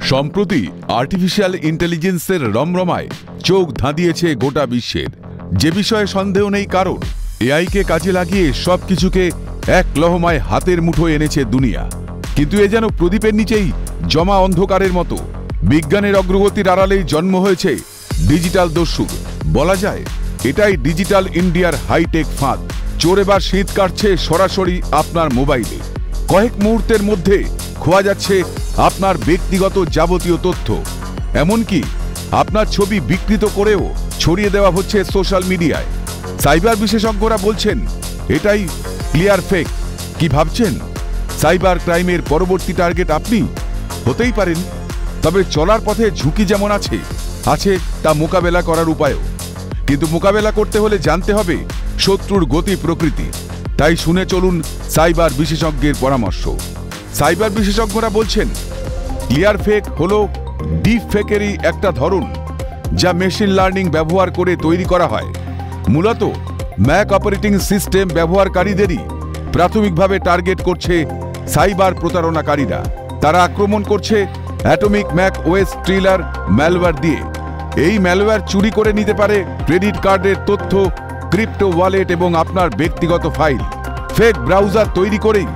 সম্প্রতি আর্টিফিশিয়াল ইন্টেলিজেন্সের রমরমায় চোখ ধাঁধিয়েছে গোটা বিশ্বের। যে বিষয়ে সন্দেহ নেই কারণ, এআইকে কাজে লাগিয়ে সবকিছুকে এক লহমায় হাতের মুঠোয় এনেছে দুনিয়া। কিন্তু এ যেন প্রদীপের নিচেই জমা অন্ধকারের মতো। বিজ্ঞানের অগ্রগতির আড়ালেই জন্ম হয়েছে ডিজিটাল দস্যুর। বলা যায় এটাই ডিজিটাল ইন্ডিয়ার হাইটেক ফাঁদ। চোর এবার শীত কাটছে সরাসরি আপনার মোবাইলে। কয়েক মুহূর্তের মধ্যে খোয়া যাচ্ছে আপনার ব্যক্তিগত যাবতীয় তথ্য। এমনকি আপনার ছবি বিকৃত করেও ছড়িয়ে দেওয়া হচ্ছে সোশ্যাল মিডিয়ায়। সাইবার বিশেষজ্ঞরা বলছেন এটাই ক্লিয়ার ফেক। কি ভাবছেন সাইবার ক্রাইমের পরবর্তী টার্গেট আপনি হতেই পারেন? তবে চলার পথে ঝুঁকি যেমন আছে তা মোকাবেলা করার উপায়ও। কিন্তু মোকাবেলা করতে হলে জানতে হবে শত্রুর গতি প্রকৃতি। তাই শুনে চলুন সাইবার বিশেষজ্ঞের পরামর্শ। সাইবার বিশেষজ্ঞরা বলছেন ক্লিয়ার ফেক হলো ডিপ ফেকেরই একটা ধরন, যা মেশিন লার্নিং ব্যবহার করে তৈরি করা হয়। মূলত ম্যাক অপারেটিং সিস্টেম ব্যবহারকারীদেরই প্রাথমিকভাবে টার্গেট করছে সাইবার প্রতারণাকারীরা। তারা আক্রমণ করছে atomic Mac OS tiller malware দিয়ে। এই ম্যালওয়্যার চুরি করে নিতে পারে ক্রেডিট কার্ডের তথ্য, ক্রিপ্টো ওয়ালেট এবং আপনার ব্যক্তিগত ফাইল। ফেক ব্রাউজার তৈরি করেই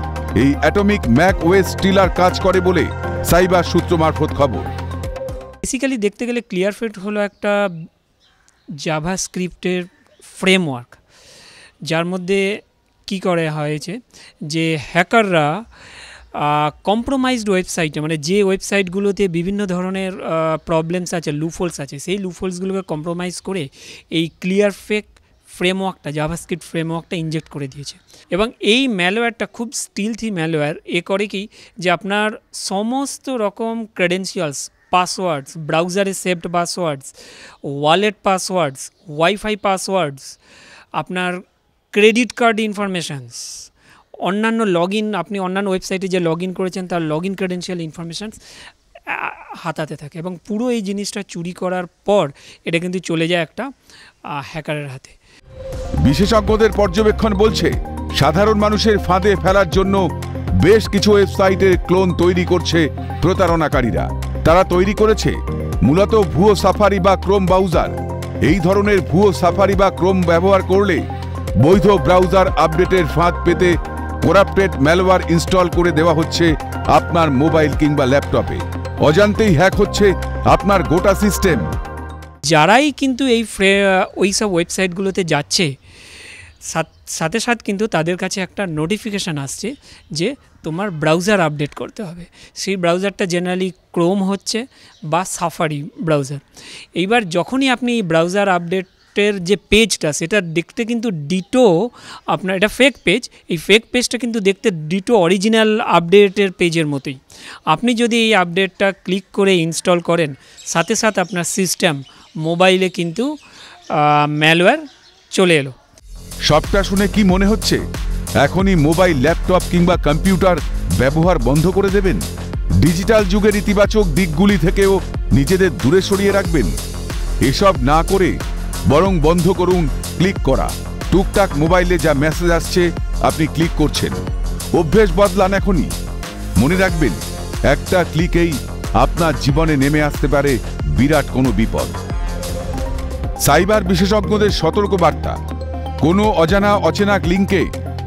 এই অ্যাটমিক ম্যাক ওএস ট্রিলার কাজ করে বলে সাইবার সূত্র মারফত খবর। বেসিক্যালি দেখতে গেলে ক্লিয়ার ফেক হলো একটা জাভাস্ক্রিপ্টের ফ্রেমওয়ার্ক, যার মধ্যে কি করে হয়েছে যে হ্যাকাররা কম্প্রোমাইজড ওয়েবসাইটে, মানে যে ওয়েবসাইটগুলোতে বিভিন্ন ধরনের প্রবলেমস আছে, লুফোলস আছে, সেই লুফোলসগুলোকে কম্প্রোমাইজ করে এই ক্লিয়ার ফেক ফ্রেমওয়ার্কটা, জাভাস্ক্রিপ্ট ফ্রেমওয়ার্কটা ইনজেক্ট করে দিয়েছে। এবং এই ম্যালওয়্যারটা খুব স্টিলথি ম্যালওয়্যার। এ করে কি যে আপনার সমস্ত রকম ক্রেডেনশিয়ালস, পাসওয়ার্ডস, ব্রাউজারে saved passwords, wallet passwords, wifi passwords, আপনার ক্রেডিট কার্ড ইনফরমেশানস, অন্যান্য আপনি অন্যান্য ওয়েবসাইটে যে লগ ইন করেছেন তার লগ ইন ক্রেডেনশিয়াল ইনফরমেশানস হাতাতে থাকে। এবং পুরো এই জিনিসটা চুরি করার পর এটা কিন্তু চলে যায় একটা হ্যাকারের হাতে। বিশেষজ্ঞদের পর্যবেক্ষণ বলছে সাধারণ মানুষের ফাঁদে ফেলার জন্য বেশ কিছু ওয়েবসাইটের ক্লোন তৈরি করছে প্রতারণাকারীরা। তারা তৈরি করেছে মূলত ভুয়ো সাফারি বা ক্রোম ব্রাউজার। এই ধরনের ভুয়ো সাফারি বা ক্রোম ব্যবহার করলে বৈধ ব্রাউজার আপডেটের ফাঁদ পেতে করাপ্টেড ম্যালওয়্যার ইনস্টল করে দেওয়া হচ্ছে আপনার মোবাইল কিংবা ল্যাপটপে। অজান্তেই হ্যাক হচ্ছে আপনার গোটা সিস্টেম। যারাই কিন্তু ওই সব ওয়েবসাইটগুলোতে যাচ্ছে, সাথে সাথে কিন্তু তাদের কাছে একটা নোটিফিকেশান আসছে যে তোমার ব্রাউজার আপডেট করতে হবে। সেই ব্রাউজারটা জেনারেলি ক্রোম হচ্ছে বা সাফারি ব্রাউজার। এইবার যখনই আপনি ব্রাউজার আপডেটের যে পেজটা, সেটা দেখতে কিন্তু ডিটো আপনার, এটা ফেক পেজ, এই ফেক পেজটা কিন্তু দেখতে ডিটো অরিজিনাল আপডেটের পেজের মতোই। আপনি যদি এই আপডেটটা ক্লিক করে ইনস্টল করেন, সাথে সাথে আপনার সিস্টেম, মোবাইলে কিন্তু ম্যালওয়্যার চলে এলো। সবটা শুনে কি মনে হচ্ছে এখনই মোবাইল, ল্যাপটপ কিংবা কম্পিউটার ব্যবহার বন্ধ করে দেবেন? ডিজিটাল যুগের ইতিবাচক দিকগুলি থেকেও নিজেদের দূরে সরিয়ে রাখবেন? এসব না করে বরং বন্ধ করুন ক্লিক করা। টুকটাক মোবাইলে যা মেসেজ আসছে আপনি ক্লিক করছেন। অভ্যেস বদলান এখনই। মনে রাখবেন, একটা ক্লিকেই আপনার জীবনে নেমে আসতে পারে বিরাট কোনো বিপদ। সাইবার বিশেষজ্ঞদের সতর্ক বার্তা, কোনো অচেনা লিঙ্কে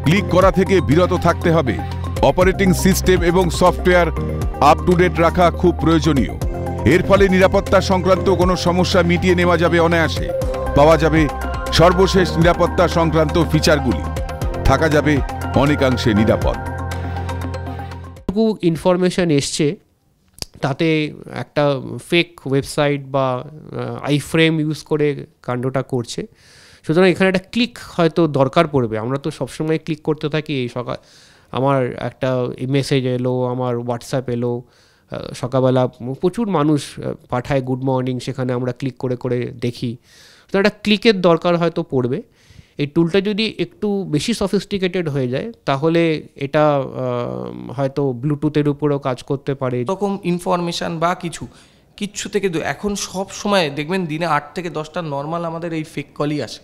ক্লিক করা থেকে বিরত থাকতে হবে। অপারেটিং সিস্টেম এবং সফটওয়্যার আপ টু ডেট রাখা খুব প্রয়োজনীয়। এর ফলে নিরাপত্তা সংক্রান্ত কোনো সমস্যা মিটিয়ে নেওয়া যাবে অনায়াসে। পাওয়া যাবে সর্বশেষ নিরাপত্তা সংক্রান্ত ফিচারগুলি। থাকা যাবে অনেকাংশে নিরাপদ। ইনফরমেশন এসছে তাতে একটা ফেক ওয়েবসাইট বা আইফ্রেম ইউজ করে কাণ্ডটা করছে। সুতরাং এখানে একটা ক্লিক হয়তো দরকার পড়বে। আমরা তো সবসময় ক্লিক করতে থাকি। এই আমার একটা মেসেজ এলো, আমার হোয়াটসঅ্যাপ এলো, সকালবেলা প্রচুর মানুষ পাঠায় গুড মর্নিং, সেখানে আমরা ক্লিক করে করে দেখি। তো একটা ক্লিকের দরকার হয়তো পড়বে। এই টুলটা যদি একটু বেশি সফিস্টিকেটেড হয়ে যায় তাহলে এটা হয়তো ব্লুটুথের উপরেও কাজ করতে পারে। এরকম ইনফরমেশান বা কিচ্ছু থেকে এখন সব সময় দেখবেন দিনে 8 থেকে 10টা নর্মাল আমাদের এই ফেক কলই আসে।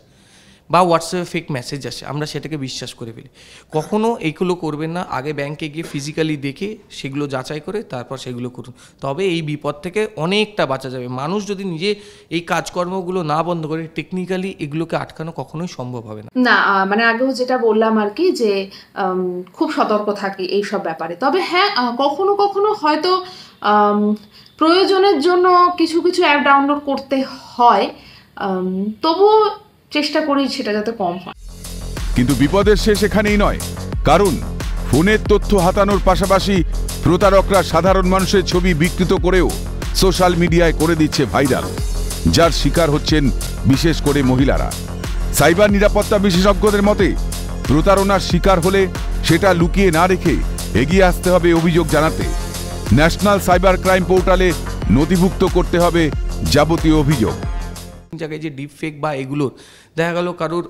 বা হোয়াটসঅ্যাপে ফেক মেসেজ আসে, আমরা সেটাকে বিশ্বাস করে ফেলি। কখনও এইগুলো করবেন না, আগে ব্যাংকে গিয়ে ফিজিক্যালি দেখে সেগুলো যাচাই করে তারপর সেগুলো করুন, তবে এই বিপদ থেকে অনেকটা বাঁচা যাবে। মানুষ যদি নিজে এই কাজকর্মগুলো না বন্ধ করে, টেকনিক্যালি এগুলোকে আটকানো কখনোই সম্ভব হবে না। না মানে আগেও যেটা বললাম আর কি, যে খুব সতর্ক থাকি এইসব ব্যাপারে। তবে হ্যাঁ, কখনো কখনো হয়তো প্রয়োজনের জন্য কিছু কিছু অ্যাপ ডাউনলোড করতে হয়, তবুও চেষ্টা করি সেটা যাতে কম হয়। কিন্তু বিপদের শেষ এখানেই নয়, কারণ ফোনের তথ্য হাতানোর পাশাপাশি প্রতারকরা সাধারণ মানুষের ছবি বিকৃত করেও সোশ্যাল মিডিয়ায় করে দিচ্ছে ভাইরাল, যার শিকার হচ্ছেন বিশেষ করে মহিলারা। সাইবার নিরাপত্তা বিশেষজ্ঞদের মতে প্রতারণার শিকার হলে সেটা লুকিয়ে না রেখে এগিয়ে আসতে হবে অভিযোগ জানাতে। ন্যাশনাল সাইবার ক্রাইম পোর্টালে নথিভুক্ত করতে হবে যাবতীয় অভিযোগ। জায়গায় যে ডিপ ফেক বা এগুলোর দেখা গেল কারোর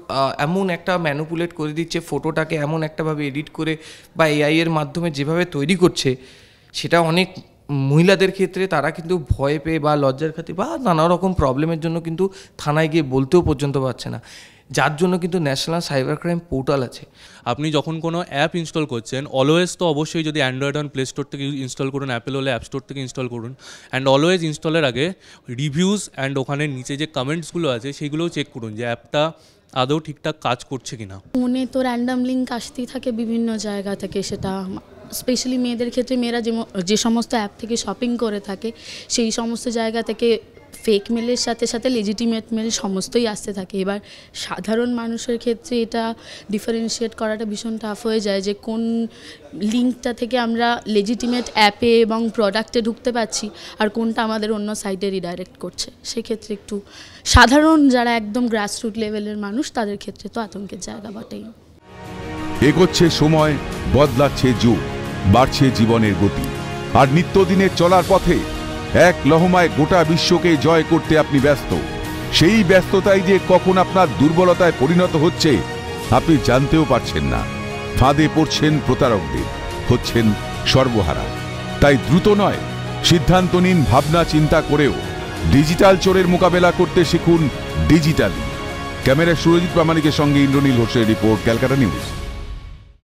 এমন একটা ম্যানুপুলেট করে দিচ্ছে, ফটোটাকে এমন একটাভাবে এডিট করে বা এআই এর মাধ্যমে যেভাবে তৈরি করছে, সেটা অনেক মহিলাদের ক্ষেত্রে তারা কিন্তু ভয় পেয়ে বা লজ্জার খাতির বা নানা রকম প্রবলেমের জন্য কিন্তু থানায় গিয়ে বলতেও পর্যন্ত পারছে না, যার জন্য কিন্তু ন্যাশনাল সাইবার ক্রাইম পোর্টাল আছে। আপনি যখন কোনো অ্যাপ ইনস্টল করছেন, অলওয়েজ তো অবশ্যই যদি অ্যান্ড্রয়েড অন প্লে স্টোর থেকে ইনস্টল করুন, অ্যাপেল হলে অ্যাপ স্টোর থেকে ইনস্টল করুন, অ্যান্ড অলওয়েজ ইনস্টলের আগে রিভিউজ অ্যান্ড ওখানে নিচে যে কমেন্টসগুলো আছে সেইগুলোও চেক করুন যে অ্যাপটা আদৌ ঠিকঠাক কাজ করছে কিনা। ফোনে তো র্যান্ডাম লিঙ্ক আসতেই থাকে বিভিন্ন জায়গা থেকে, সেটা স্পেশালি মেয়েদের ক্ষেত্রে, মেয়েরা যে সমস্ত অ্যাপ থেকে শপিং করে থাকে সেই সমস্ত জায়গা থেকে ফেক মেলের সাথে সাথে লেজিটিমেট মেল সমস্তই আসতে থাকে। এবার সাধারণ মানুষের ক্ষেত্রে এটা ডিফারেন্সিয়েট করাটা ভীষণ টাফ হয়ে যায় যে কোন লিঙ্কটা থেকে আমরা লেজিটিমেট অ্যাপে এবং প্রোডাক্টে ঢুকতে পারছি আর কোনটা আমাদের অন্য সাইটে রিডাইরেক্ট করছে। সেক্ষেত্রে একটু সাধারণ যারা একদম গ্রাসরুট লেভেলের মানুষ তাদের ক্ষেত্রে তো আতঙ্কের জায়গা বটেই। এগোচ্ছে সময়, বদলাচ্ছে যুগ, বাড়ছে জীবনের গতি, আর নিত্যদিনের চলার পথে এক লহমায় গোটা বিশ্বকে জয় করতে আপনি ব্যস্ত। সেই ব্যস্ততাই যে কখন আপনার দুর্বলতায় পরিণত হচ্ছে আপনি জানতেও পারছেন না। ফাঁদে পড়ছেন প্রতারকদের, হচ্ছেন সর্বহারা। তাই দ্রুত নয়, সিদ্ধান্ত নিন ভাবনা চিন্তা করেও। ডিজিটাল চোরের মোকাবেলা করতে শিখুন ডিজিটালি। ক্যামেরায় সুরজিৎ প্রামাণিকের সঙ্গে ইন্দ্রনীল ঘোষের রিপোর্ট, ক্যালকাটা নিউজ।